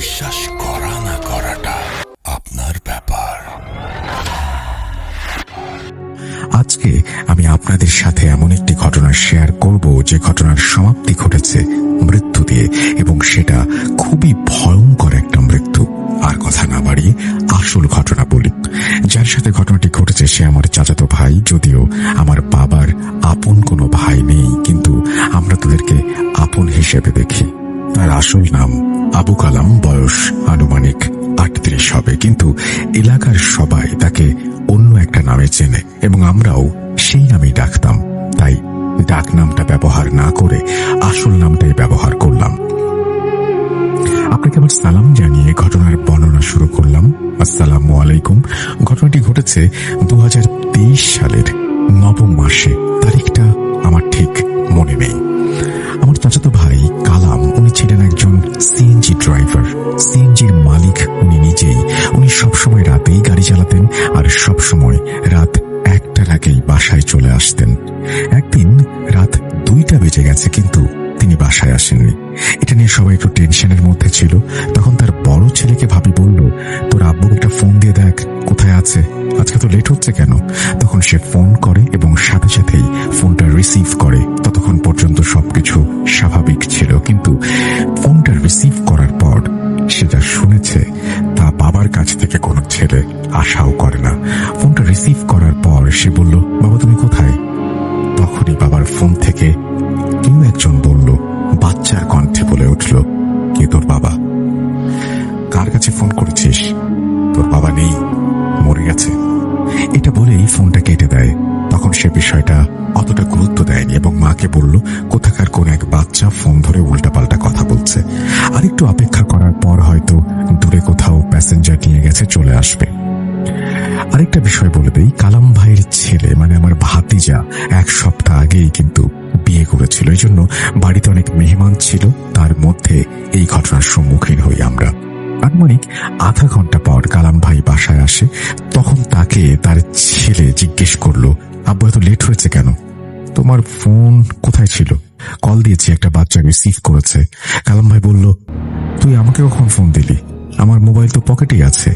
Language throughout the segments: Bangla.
বিশ্বাস করা না করাটা আপনার ব্যাপার। আজকে আমি আপনাদের সাথে এমন একটি ঘটনা শেয়ার করব যে ঘটনার সমাপ্তি ঘটেছে মৃত্যু দিয়ে, এবং সেটা খুবই ভয়ঙ্কর একটা মৃত্যু। আর কথা না বাড়িয়ে আসল ঘটনা বলি। যার সাথে ঘটনাটি ঘটেছে সে আমার চাচাতো ভাই, যদিও আমার বাবার আপন কোনো ভাই নেই, কিন্তু আমরা তাদেরকে আপন হিসেবে দেখি। তার আসল নাম আবু কালাম, বয়স আনুমানিক 38 হবে, কিন্তু এলাকার সবাই তাকে অন্য একটা নামে চেনে এবং আমরাও সেই নামেই ডাকতাম। তাই ডাক নামটা ব্যবহার না করে আসল নামটাই ব্যবহার করলাম। আপনাকে আমার সালাম জানিয়ে ঘটনার বর্ণনা শুরু করলাম। আসসালামু আলাইকুম। ঘটনাটি ঘটেছে 2023 সালের নবম মাসে। তারিখটা আমার ঠিক মনে নেই। আমার চাচাতো ভাই কালাম, উনি ছিলেন একজন সিএনজি ড্রাইভার, সিএনজির মালিক উনি নিজেই। উনি সবসময় রাতেই গাড়ি চালাতেন আর সবসময় রাত 1টার আগেই বাসায় চলে আসতেন। একদিন রাত 2টা বেজে গেছে, কিন্তু তিনি বাসায় আসেননি। এটা নিয়ে সবাই একটু টেনশনের মধ্যে ছিল। তখন তার বড় ছেলেকে ভাবি বলল, তোর আব্বুকে একটা ফোন দিয়ে দেখ কোথায় আছে, আজকে তো লেট হচ্ছে কেন। তখন সে ফোন করে এবং সাথে সাথেই ফোনটা রিসিভ করে। ততক্ষণ পর্যন্ত সবকিছু স্বাভাবিক ছিল, কিন্তু ফোনটা রিসিভ করার পর সে যা শুনেছে তা বাবার কাছ থেকে কোনো ছেলে আশাও করে না। ফোনটা রিসিভ করার পর সে বলল, বাবা তুমি কোথায়? তখনই বাবার ফোন থেকে কেউ একজন বলল, বাচ্চার কণ্ঠে বলে উঠল, কে তোর বাবা? কার কাছে ফোন করেছিস? তোর বাবা নেই, মরে গেছে। এটা বলেই ফোনটা কেটে দেয়। তখন সে বিষয়টা অতটা গুরুত্ব দেয়নি এবং মাকে বলল, কোথাকার কোন এক বাচ্চা ফোন ধরে উল্টাপাল্টা কথা বলছে, আরেকটু অপেক্ষা করার পর হয়তো দূরে কোথাও প্যাসেঞ্জার নিয়ে গেছে, চলে আসবে। আরেকটা বিষয় বলে দেই, কালাম ভাইয়ের ছেলে মানে আমার ভাতিজা 1 সপ্তাহ আগেই কিন্তু বিয়ে করেছিল। এই জন্য বাড়িতে অনেক মেহমান ছিল, তার মধ্যে এই ঘটনার সম্মুখীন হই আমরা। আনুমানিক আধা ঘন্টা পর কালাম ভাই বাসায় আসে। তখন তাকে তার ছেলে জিজ্ঞেস করলো, আব্বু এত লেট হয়েছে কেন? তোমার ফোন কোথায় ছিল? কল দিয়েছি, একটা বাচ্চা রিসিভ করেছে। কালাম ভাই বলল, তুই আমাকে কখন ফোন দিলি? আমার মোবাইল তো পকেটেই আছে।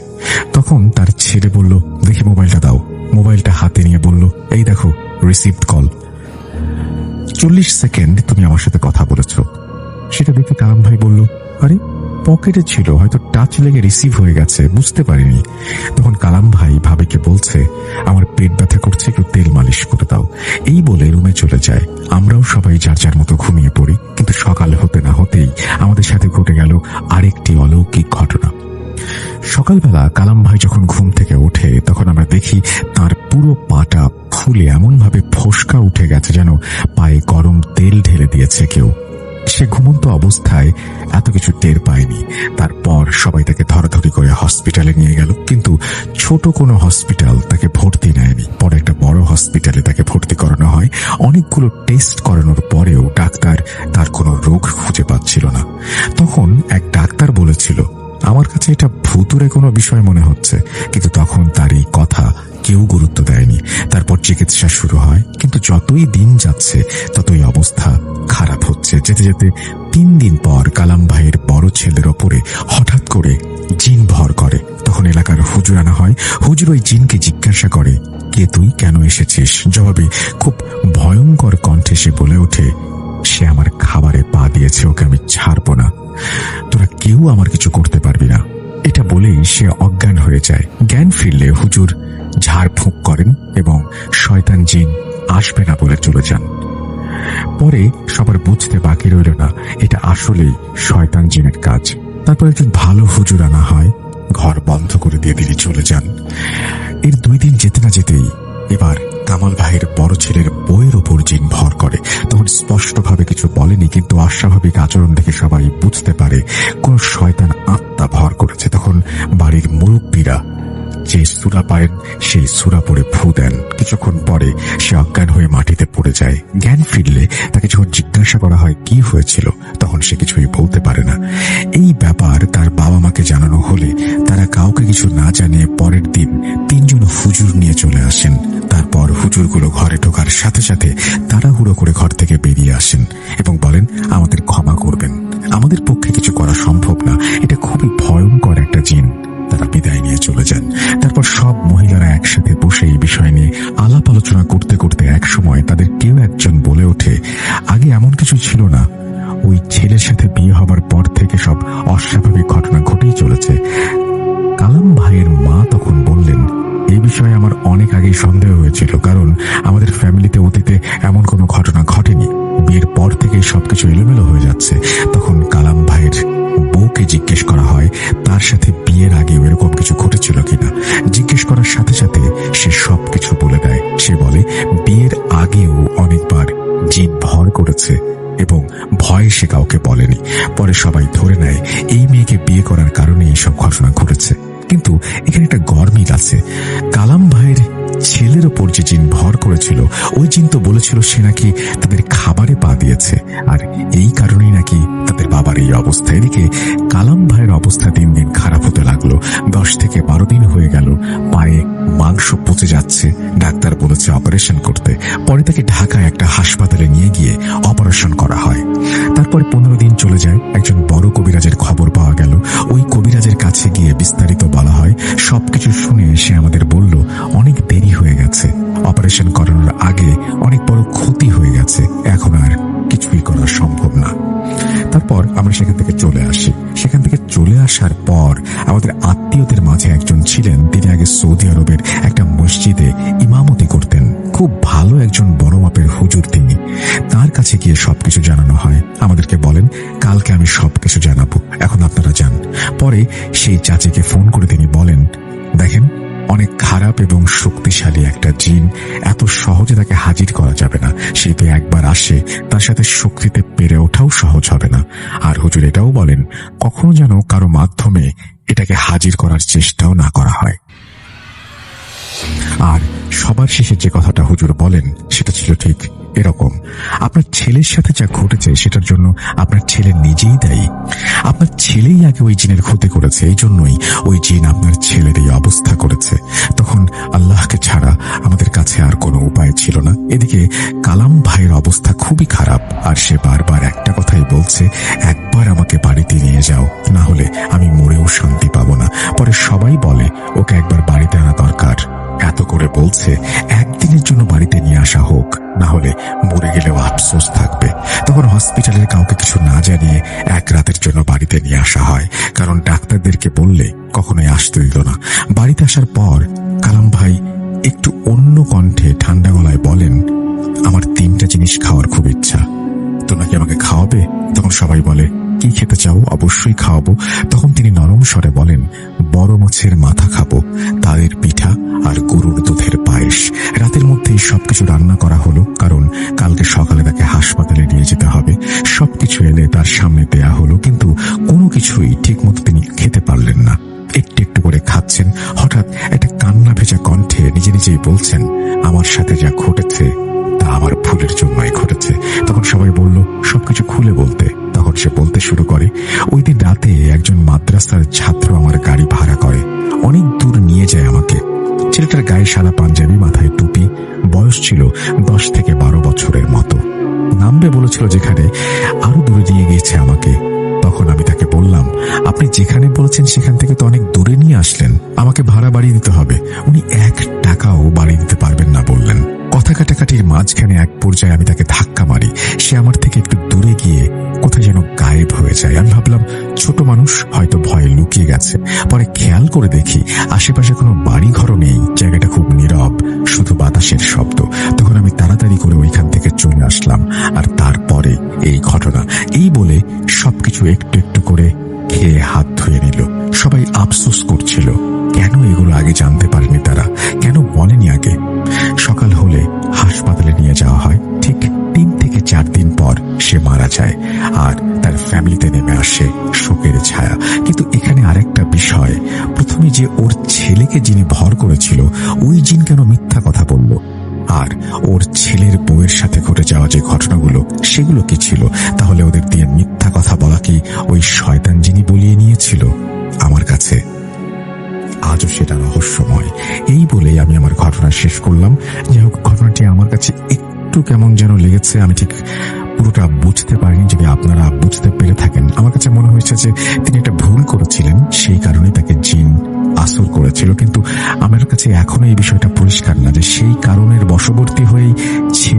তখন তার ছেলে বলল, দেখি মোবাইলটা দাও। মোবাইলটা হাতে নিয়ে বলল, এই দেখো রিসিভড কল। 40 সেকেন্ড তুমি আমার সাথে কথা বলেছ। সেটা দেখে কালাম ভাই বলল, আরে পকেটে ছিল, হয়তো টাচ লেগে রিসিভ হয়ে গেছে, বুঝতে পারিনি। তখন কালাম ভাই ভাবিকে বলছে, আমার পেট ব্যথা করছে, একটু তেল মালিশ করে দাও। এই বলে রুমে চলে যায়। আমরাও সবাই যার যার মতো ঘুমিয়ে পড়ি। কিন্তু সকাল হতে না হতেই আমাদের সাথে ঘটে গেল আরেকটি অলৌকিক ঘটনা। সকালবেলা কালাম ভাই যখন ঘুম থেকে ওঠে, তখন আমরা দেখি তার পুরো পাটা ফুলে এমন ভাবে ফোসকা উঠে গেছে যেন পায়ে গরম তেল ঢেলে দিয়েছে কেউ। সে ঘুমন্ত অবস্থায় এত কিছু টের পায়নি। তারপর সবাই তাকে ধরাধরি করে হসপিটালে নিয়ে গেল, কিন্তু ছোট কোনো হসপিটাল তাকে ভর্তি নেয়নি। পরে একটা বড় হসপিটালে তাকে ভর্তি করানো হয়। অনেকগুলো টেস্ট করানোর পরেও ডাক্তার তার কোনো রোগ খুঁজে পাচ্ছিল না। তখন এক ডাক্তার বলেছিল, আমার কাছে এটা ভুতুরে কোনো বিষয় মনে হচ্ছে, কিন্তু তখন তার এই কথা কেউ গুরুত্ব দেয়নি। তারপর চিকিৎসা শুরু হয়, কিন্তু যতই দিন যাচ্ছে ততই অবস্থা খারাপ হচ্ছে। যেতে যেতে 3 দিন পর কালাম ভাইয়ের বড় ছেলের ওপরে হঠাৎ করে জিন ভর করে। তখন এলাকার হুজুর আনা হয়। হুজুর ওই জিনকে জিজ্ঞাসা করে, কে তুই, কেন এসেছিস? জবাবে খুব ভয়ঙ্কর কণ্ঠে সে বলে ওঠে, সে আমার খাবারে পা দিয়েছে, ওকে আমি ছাড়বো না, তোরা কেউ আমার কিছু করতে পারবি না। এটা বলেই সে অজ্ঞান হয়ে যায়। জ্ঞান ফিরলে হুজুর ঝাড়ফুঁক করেন এবং শয়তান জিন আসবে না বলে চলে যান। পরে সবার বুঝতে বাকি রইল না এটা আসলেই শয়তান জিনের কাজ। তারপর একজন ভালো হুজুর আনা হয়, ঘর বন্ধ করে দিয়ে তিনি চলে যান। এর 2 দিন যেতে না যেতেই এবার কামাল ভাইয়ের বড় ছেলের বইয়ের ওপর জিন ভর করে। তখন স্পষ্টভাবে কিছু বলেনি, কিন্তু অস্বাভাবিক আচরণ দেখে সবাই বুঝতে পারে কোন শয়তান আত্মা ভর করেছে। তখন বাড়ির মুরব্বীরা যে সূরা পারেন সেই সূরা পড়ে ফু দেন। কিছুক্ষণ পরে সে অজ্ঞান হয়ে মাটিতে পড়ে যায়। জ্ঞান ফিরলে তাকে যখন জিজ্ঞাসা করা হয় কি হয়েছিল, তখন সে কিছুই বলতে পারে না। এই ব্যাপার তার বাবা মাকে জানানো হলে তারা কাউকে কিছু না জানিয়ে পরের দিন 3 জন হুজুর নিয়ে চলে আসেন। তারপর হুজুরগুলো ঘরে ঢোকার সাথে সাথে তাড়াহুড়ো করে ঘর থেকে বেরিয়ে আসেন এবং বলেন, আমাদের ক্ষমা করবেন, আমাদের পক্ষে কিছু করা সম্ভব না, এটা খুবই নিয়ে চলে যান। তারপর সব মহিলারা একসাথে বসে এই বিষয় নিয়ে আলাপ আলোচনা করতে করতে এক সময় তাদের কেউ একজন বলে ওঠে, আগে এমন কিছু ছিল না, ওই ছেলের সাথে বিয়ে হবার পর থেকে সব অস্বাভাবিক ঘটনা ঘটেই চলেছে। কালাম ভাইয়ের মা তখন বললেন, এই বিষয়ে আমার অনেক আগেই সন্দেহ হয়েছিল, কারণ আমাদের ফ্যামিলিতে অতীতে এমন কোনো ঘটনা ঘটেনি। বিয়ের পর থেকেই সবকিছু এলোমেলো হয়ে যাচ্ছে। তখন কালাম ভাইয়ের বউকে জিজ্ঞেস করা হয় তার সাথে বিয়ের আগেও এরকম কিছু ঘটেছিল কিনা। জিজ্ঞেস করার সাথে সাথে সে সবকিছু বলে দেয়। সে বলে বিয়ের আগেও অনেকবার জিন ভর করেছে এবং ভয়ে সে কাউকে বলেনি। পরে সবাই ধরে নেয় এই মেয়েকে বিয়ে করার কারণে এইসব ঘটনা ঘটেছে। কিন্তু এখানে একটা গরমিল আছে। কালাম ভাইয়ের ছেলের ওপর যে জিন ভর করেছিল, ওই জিন তো বলেছিল সে নাকি তাদের খাবারে পা দিয়েছে, আর এই কারণেই নাকি তাদের বাবার এই অবস্থা। এদিকে কালাম ভাইয়ের অবস্থা দিন দিন খারাপ হতে লাগলো। 10 থেকে 12 দিন হয়ে গেল, পায়ে মাংস পচে যাচ্ছে। ডাক্তার বলেছে অপারেশন করতে। পরে তাকে ঢাকায় একটা হাসপাতালে নিয়ে গিয়ে অপারেশন করা হয়। তারপর 15 দিন চলে যায়। একজন বড় কবিরাজের খবর পাওয়া গেল। ওই কবিরাজের কাছে গিয়ে বিস্তারিত বলা হয়। সবকিছু শুনে সে আমাদের বলল, অনেক দেরি হয়ে গেছে, অপারেশন করানোর আগে অনেক বড় ক্ষতি হয়ে গেছে, এখন আর কিছুই করা সম্ভব না। তারপর আমরা সেখান থেকে চলে আসি। সেখান থেকে চলে আসার পর আমাদের আত্মীয়দের মাঝে একজন ছিলেন, তিনি আগে সৌদি আরবের একটা মসজিদে ইমামতি করতেন। খুব ভালো একজন বড় মাপের হুজুর তিনি। তার কাছে গিয়ে সবকিছু জানানো হয়। আমাদেরকে বলেন, কালকে আমি সবকিছু জানাবো, এখন আপনারা যান। পরে সেই চাচিকে ফোন করে তিনি বলেন, দেখেন, অনেক খারাপ এবং শক্তিশালী একটা জিন, এত সহজে তাকে হাজির করা যাবে না। সে তো একবার আসে, তার সাথে শক্তিতে পেরে ওঠাও সহজ হবে না। আর হুজুর এটাও বলেন, কখনো যেন কারো মাধ্যমে এটাকে হাজির করার চেষ্টাও না করা হয়। আর সবার শেষে যে কথাটা হুজুর বলেন সেটা ছিল ঠিক এরকম, আপনার ছেলের সাথে যা ঘটেছে সেটার জন্য আপনার ছেলে নিজেই দায়ী। আপনার ছেলেই আগে ওই জিনের ক্ষতি করেছে, এই জন্যই ওই জিন আপনার ছেলের এই অবস্থা করেছে। তখন আল্লাহকে ছাড়া আমাদের কাছে আর কোনো উপায় ছিল না। এদিকে কালাম ভাইয়ের অবস্থা খুবই খারাপ, আর সে বারবার একটা কথাই বলছে, একবার আমাকে বাড়িতে নিয়ে যাও, না হলে আমি মরেও শান্তি পাবো না। পরে সবাই বলে ওকে একবার বাড়িতে আনা দরকার। এত করে বলছে একদিনের জন্য বাড়িতে নিয়ে আসা হোক, না হলে মরে গেলেও আফসোস থাকবে। তখন হসপিটালের কাউকে কিছু না জানিয়ে এক রাতের জন্য বাড়িতে নিয়ে আসা হয়, কারণ ডাক্তারদেরকে বললে কখনোই আসতে দিত না। বাড়িতে আসার পর কালাম ভাই একটু অন্য কণ্ঠে ঠান্ডা গলায় বলেন, আমার 3টা জিনিস খাওয়ার খুব ইচ্ছা, তোমরা কি আমাকে খাওয়াবে? তখন সবাই বলে, কি খেতে চাও? অবশ্যই খাওয়াবো। তখন তিনি নরম স্বরে বলেন, বড় মাছের মাথা খাবো, তাদের পিঠা আর গরুর দুধের পায়েস। রাতের মধ্যেই সবকিছু রান্না করা হলো, কারণ কালকে সকালে তাকে হাসপাতালে নিয়ে যেতে হবে। সবকিছু এলে তার সামনে দেয়া হলো, কিন্তু কোনো কিছুই ঠিক মতো তিনি খেতে পারলেন না। একটু একটু করে খাচ্ছেন। হঠাৎ একটা কান্না ভেজা কণ্ঠে নিজে নিজেই বলছেন, আমার সাথে যা ঘটেছে তা আমার ভুলের জন্যই ঘটেছে। তখন সবাই বলল সবকিছু খুলে বলতে। তখন সে বলতে শুরু করে, ওই দিন রাতে একজন মাদ্রাসার ছাত্র আমার গাড়ি ভাড়া করে, অনেক দূর নিয়ে যায় আমাকে। ছেলেটার গায়ে সাদা পাঞ্জাবি, মাথায় টুপি, বয়স ছিল 10 থেকে 12 বছরের মতো। নামবে বলেছিল যেখানে, আরো দূরে নিয়ে গিয়েছে আমাকে। তখন আমি তাকে বললাম, আপনি যেখানে বলেছেন সেখান থেকে তো অনেক দূরে নিয়ে আসলেন, আমাকে ভাড়া বাড়িয়ে দিতে হবে। উনি 1 টাকাও বাড়িয়ে দিতে পারবেন না বললেন। কথা কাটাকাটির মাঝখানে এক পর্যায়ে আমি তাকে ধাক্কা মারি। সে আমার থেকে একটু দূরে গিয়ে কোথায় যেন গায়েব হয়ে যায়। আমি ভাবলাম ছোট মানুষ, হয়তো ভয়ে লুকিয়ে গেছে। পরে খেয়াল করে দেখি আশেপাশে কোনো বাড়ি ঘরও নেই, জায়গাটা খুব নীরব, শুধু বাতাসের শব্দ। তখন আমি তাড়াতাড়ি করে ওইখান থেকে চলে আসলাম। আর তারপরে এই ঘটনা। এই বলে সবকিছু একটু একটু করে খেয়ে হাত ধুয়ে নিল। সবাই আফসোস করছিল, কেন এগুলো আগে জানতে পারেনি তারা, কেন বলেনি আগে। সকাল হলে হাসপাতালে নিয়ে যাওয়া হয়। ঠিক 3 থেকে 4 দিন পর সে মারা যায়, আর তার ফ্যামিলিতে নেমে আসে শোকের ছায়া। কিন্তু এখানে আরেকটা বিষয়, প্রথমে যে ওর ছেলেকে যিনি ভর করেছিল, ওই জিন কেন মিথ্যা কথা বলল? আর ওর ছেলের বউয়ের সাথে ঘটে যাওয়া যে ঘটনাগুলো, সেগুলো কি ছিল? তাহলে ওদের দিয়ে মিথ্যা কথা বলা কি ওই শয়তান যিনি বলিয়ে নিয়েছিল? আমার কাছে আজও সেটা রহস্যময়। এই বলেই আমি আমার ঘটনা শেষ করলাম। যাই হোক, ঘটনাটি আমার কাছে একটু কেমন যেন লেগেছে, আমি ঠিক পুরোটা বুঝতে পারিনি। যদি আপনারা বুঝতে পেরে থাকেন, আমার কাছে মনে হয়েছে যে তিনি একটা ভুল করেছিলেন, সেই কারণে তাকে জিন আসর করেছে।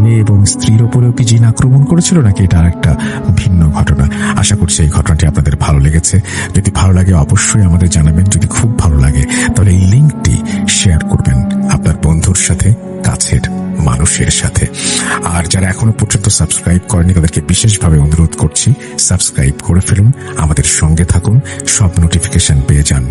মেয়ে এবং স্ত্রীর ওপরেও কি জিন আক্রমণ করেছিল, নাকি এটা আরেকটা ভিন্ন ঘটনা? আশা করছি এই ঘটনাটি আপনাদের ভালো লেগেছে। যদি ভালো লাগে অবশ্যই আমাদের জানাবেন। যদি খুব ভালো লাগে তাহলে এই লিঙ্কটি শেয়ার করবেন আপনার বন্ধুর সাথে, কাছের মানুষের সাথে। আর যারা এখনো পর্যন্ত সাবস্ক্রাইব করেনি তাদেরকে বিশেষভাবে অনুরোধ করছি, সাবস্ক্রাইব করে ফেলুন, আমাদের সঙ্গে থাকুন, সব নোটিফিকেশন পেয়ে যান।